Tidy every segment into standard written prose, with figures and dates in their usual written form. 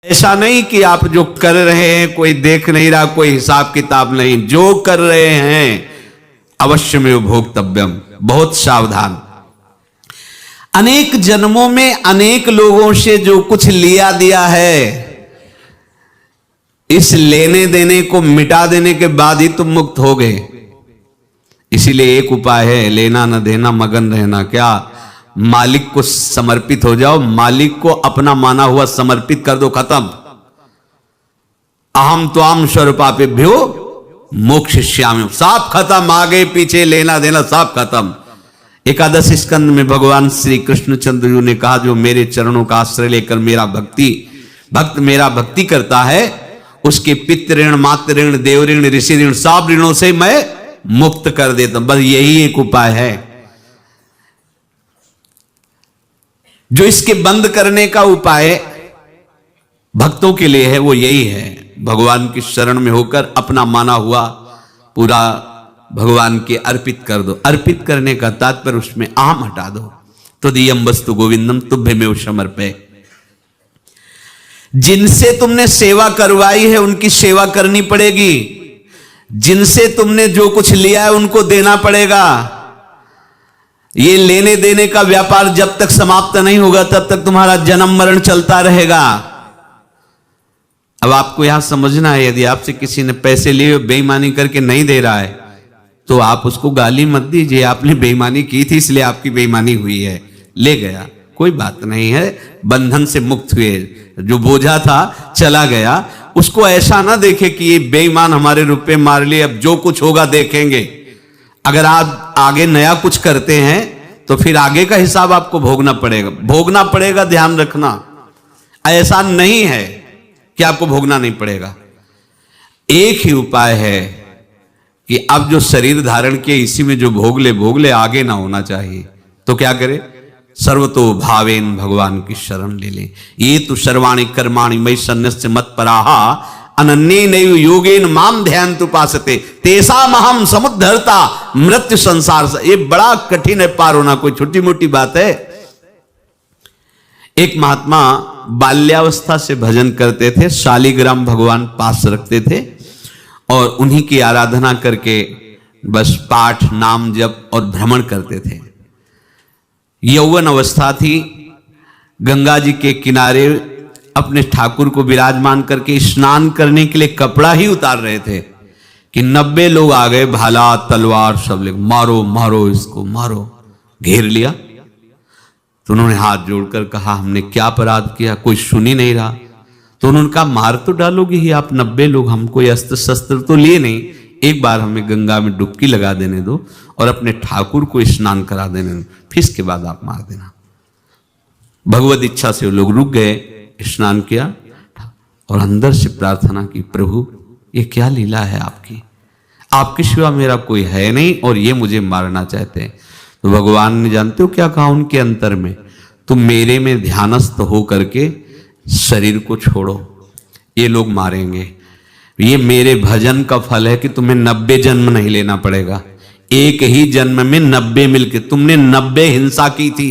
ऐसा नहीं कि आप जो कर रहे हैं कोई देख नहीं रहा, कोई हिसाब किताब नहीं, जो कर रहे हैं अवश्य में भोक्तव्यम, बहुत सावधान। अनेक जन्मों में अनेक लोगों से जो कुछ लिया दिया है, इस लेने देने को मिटा देने के बाद ही तुम मुक्त हो गए। इसीलिए एक उपाय है, लेना न देना मगन रहना। क्या? मालिक को समर्पित हो जाओ, मालिक को अपना माना हुआ समर्पित कर दो, खत्म। अहम त्वाम स्वरूपापेभ्यो मोक्षयिष्यामि, सब खत्म, आगे पीछे लेना देना सब खत्म। एकादश स्कंद में भगवान श्री कृष्णचंद्र जी ने कहा, जो मेरे चरणों का आश्रय लेकर भक्त मेरा भक्ति करता है, उसके पितृ ऋण, मातृ ऋण, देव ऋण, ऋषि ऋण, सब ऋणों से मैं मुक्त कर देता हूं। बस यही एक उपाय है जो इसके बंद करने का उपाय भक्तों के लिए है, वो यही है, भगवान की शरण में होकर अपना माना हुआ पूरा भगवान के अर्पित कर दो। अर्पित करने का तात्पर्य उसमें आम हटा दो। तदीयम वस्तु गोविंदम तुभ्यमेव समर्पये। जिनसे तुमने सेवा करवाई है उनकी सेवा करनी पड़ेगी, जिनसे तुमने जो कुछ लिया है उनको देना पड़ेगा। ये लेने देने का व्यापार जब तक समाप्त नहीं होगा तब तक तुम्हारा जन्म मरण चलता रहेगा। अब आपको यहां समझना है, यदि आपसे किसी ने पैसे लिए बेईमानी करके नहीं दे रहा है तो आप उसको गाली मत दीजिए, आपने बेईमानी की थी इसलिए आपकी बेईमानी हुई है, ले गया, कोई बात नहीं है, बंधन से मुक्त हुए, जो बोझा था चला गया। उसको ऐसा ना देखे कि ये बेईमान हमारे रुपए मार लिए, अब जो कुछ होगा देखेंगे। अगर आप आगे नया कुछ करते हैं तो फिर आगे का हिसाब आपको भोगना पड़ेगा, ध्यान रखना। ऐसा नहीं है कि आपको भोगना नहीं पड़ेगा। एक ही उपाय है कि अब जो शरीर धारण किए इसी में जो भोग ले, आगे ना होना चाहिए। तो क्या करे? सर्वतो भावेन भगवान की शरण ले ले। ये तो सर्वाणि कर्माणि मयि सन्न्यस्य मत्पराहा अनन्ये नैव योगेन माम ध्यायन्तु उपासते तेषामहं समुद्धर्ता मृत्यु संसार से। ये बड़ा कठिन है पार होना, कोई छोटी मोटी बात है। एक महात्मा बाल्यावस्था से भजन करते थे, शालिग्राम भगवान पास रखते थे और उन्हीं की आराधना करके बस पाठ, नाम, जप और भ्रमण करते थे। यौवन अवस्था थी, गंगा जी के किनारे अपने ठाकुर को विराजमान करके स्नान करने के लिए कपड़ा ही उतार रहे थे कि 90 लोग आ गए, भाला तलवार सब ले, मारो मारो इसको मारो, घेर लिया। तो उन्होंने हाथ जोड़कर कहा, हमने क्या अपराध किया? कोई सुन ही नहीं रहा। तो उन्होंने कहा, मार तो डालोगे ही आप 90 लोग, हम कोई अस्त्र शस्त्र तो लिए नहीं, एक बार हमें गंगा में डुबकी लगा देने दो और अपने ठाकुर को स्नान करा देने दो, फिर इसके बाद आप मार देना। भगवत इच्छा से वो लोग रुक गए, स्नान किया और अंदर से प्रार्थना की, प्रभु ये क्या लीला है आपकी, आपके सिवा मेरा कोई है नहीं और ये मुझे मारना चाहते हैं। तो भगवान ने जानते हो क्या कहा उनके अंतर में? तुम मेरे में ध्यानस्थ हो करके शरीर को छोड़ो, ये लोग मारेंगे। ये मेरे भजन का फल है कि तुम्हें 90 जन्म नहीं लेना पड़ेगा, एक ही जन्म में 90 मिलके। तुमने 90 हिंसा की थी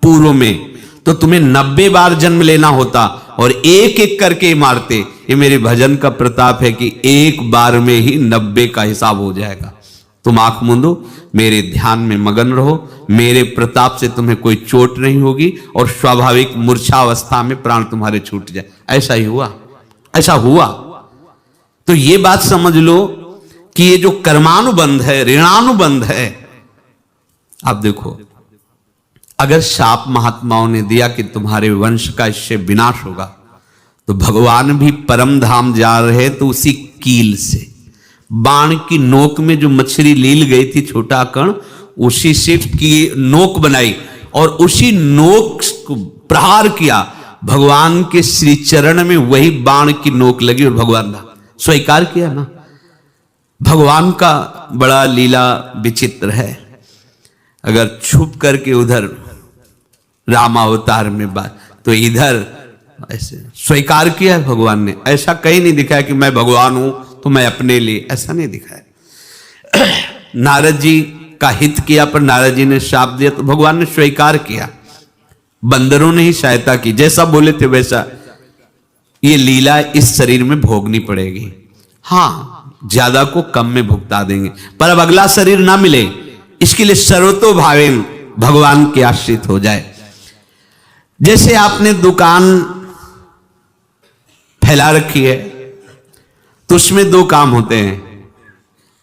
पूर्व में, तो तुम्हें 90 बार जन्म लेना होता और एक एक करके मारते। ये मेरे भजन का प्रताप है कि एक बार में ही 90 का हिसाब हो जाएगा। तुम आंख मूंदो, मेरे ध्यान में मगन रहो, मेरे प्रताप से तुम्हें कोई चोट नहीं होगी और स्वाभाविक मूर्छावस्था में प्राण तुम्हारे छूट जाए। ऐसा ही हुआ, ऐसा हुआ। तो ये बात समझ लो कि ये जो कर्मानुबंध है, ऋणानुबंध है। आप देखो, अगर शाप महात्माओं ने दिया कि तुम्हारे वंश का इससे विनाश होगा, तो भगवान भी परम धाम जा रहे तो उसी कील से, बाण की नोक में जो मछली लील गई थी, छोटा कण, उसी से की नोक बनाई और उसी नोक को प्रहार किया। भगवान के श्री चरण में वही बाण की नोक लगी और भगवान स्वीकार किया ना। भगवान का बड़ा लीला विचित्र है। अगर छुप करके उधर रामावतार में बात, तो इधर ऐसे स्वीकार किया है भगवान ने। ऐसा कहीं नहीं दिखाया कि मैं भगवान हूं तो मैं अपने लिए, ऐसा नहीं दिखाया। नारद जी का हित किया पर नारद जी ने शाप दिया तो भगवान ने स्वीकार किया। बंदरों ने ही सहायता की, जैसा बोले थे वैसा ये लीला इस शरीर में भोगनी पड़ेगी। हां, ज्यादा को कम में भुगता देंगे, पर अब अगला शरीर ना मिले, इसके लिए सर्वतोभावेन भगवान के आश्रित हो जाए। जैसे आपने दुकान फैला रखी है तो उसमें दो काम होते हैं,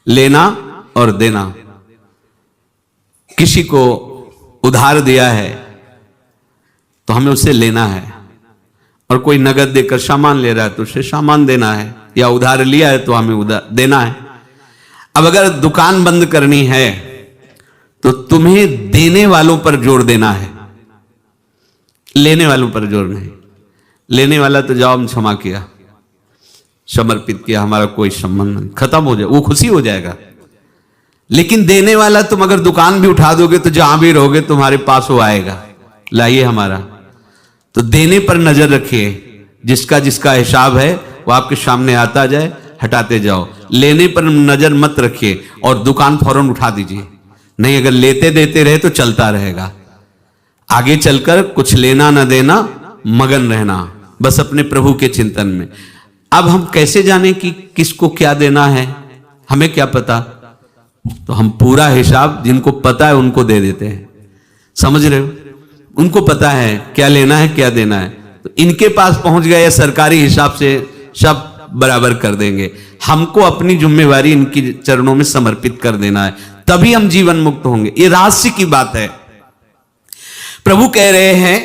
लेना और देना। किसी को उधार दिया है तो हमें उसे लेना है, और कोई नगद देकर सामान ले रहा है तो उसे सामान देना है, या उधार लिया है तो हमें उधार देना है। अब अगर दुकान बंद करनी है तो तुम्हें देने वालों पर जोर देना है, लेने वालों पर जोर नहीं। लेने वाला तो जाओ, हम क्षमा किया, समर्पित किया, हमारा कोई संबंध नहीं, खत्म हो जाए, वो खुशी हो जाएगा। लेकिन देने वाला तुम अगर दुकान भी उठा दोगे तो जहां भी रहोगे तुम्हारे पास वो आएगा, लाइए हमारा। तो देने पर नजर रखिए, जिसका जिसका हिसाब है वो आपके सामने आता जाए, हटाते जाओ। लेने पर नजर मत रखिए और दुकान फौरन उठा दीजिए, नहीं, अगर लेते देते रहे तो चलता रहेगा। आगे चलकर कुछ लेना न देना, मगन रहना बस अपने प्रभु के चिंतन में। अब हम कैसे जाने कि किसको क्या देना है, हमें क्या पता? तो हम पूरा हिसाब जिनको पता है उनको दे देते हैं, समझ रहे हो? उनको पता है क्या लेना है क्या देना है, तो इनके पास पहुंच गए, सरकारी हिसाब से सब बराबर कर देंगे। हमको अपनी जिम्मेवारी इनकी चरणों में समर्पित कर देना है, तभी हम जीवन मुक्त होंगे। ये रहस्य की बात है। प्रभु कह रहे हैं,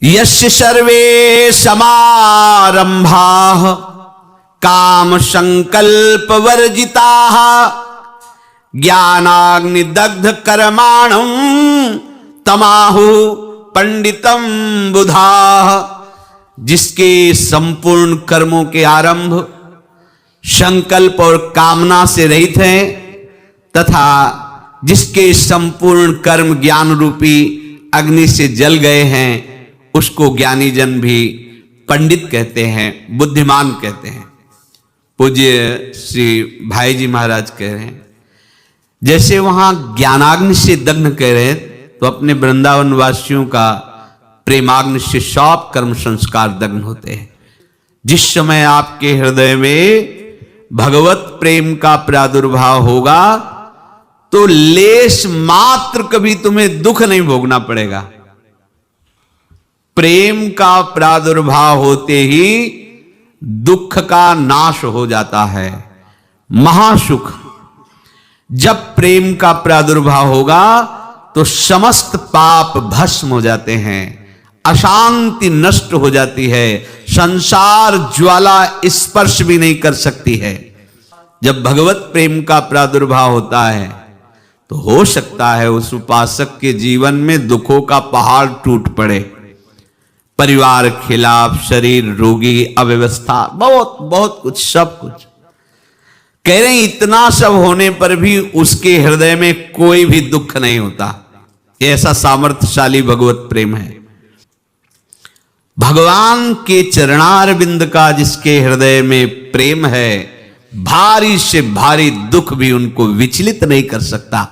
यस्य सर्वे समारंभाः काम संकल्प वर्जिताः ज्ञानाग्नि दग्ध कर्माणं तमाहु पंडितम बुधाः। जिसके संपूर्ण कर्मों के आरंभ संकल्प और कामना से रहित हैं, तथा जिसके संपूर्ण कर्म ज्ञान रूपी अग्नि से जल गए हैं, उसको ज्ञानी जन भी पंडित कहते हैं, बुद्धिमान कहते हैं। पूज्य श्री भाई जी महाराज कह रहे हैं, जैसे वहां ज्ञानाग्नि से दग्न कह रहे हैं, तो अपने वृंदावन वासियों का प्रेमाग्नि से सब कर्म संस्कार दग्न होते हैं। जिस समय आपके हृदय में भगवत प्रेम का प्रादुर्भाव होगा तो लेश मात्र कभी तुम्हें दुख नहीं भोगना पड़ेगा। प्रेम का प्रादुर्भाव होते ही दुख का नाश हो जाता है, महासुख। जब प्रेम का प्रादुर्भाव होगा तो समस्त पाप भस्म हो जाते हैं, अशांति नष्ट हो जाती है, संसार ज्वाला स्पर्श भी नहीं कर सकती है। जब भगवत प्रेम का प्रादुर्भाव होता है तो हो सकता है उस उपासक के जीवन में दुखों का पहाड़ टूट पड़े, परिवार खिलाफ, शरीर रोगी, अव्यवस्था, बहुत बहुत कुछ, सब कुछ। कह रहे हैं इतना सब होने पर भी उसके हृदय में कोई भी दुख नहीं होता। ऐसा सामर्थ्यशाली भगवत प्रेम है। भगवान के चरणारविंद का जिसके हृदय में प्रेम है, भारी से भारी दुख भी उनको विचलित नहीं कर सकता।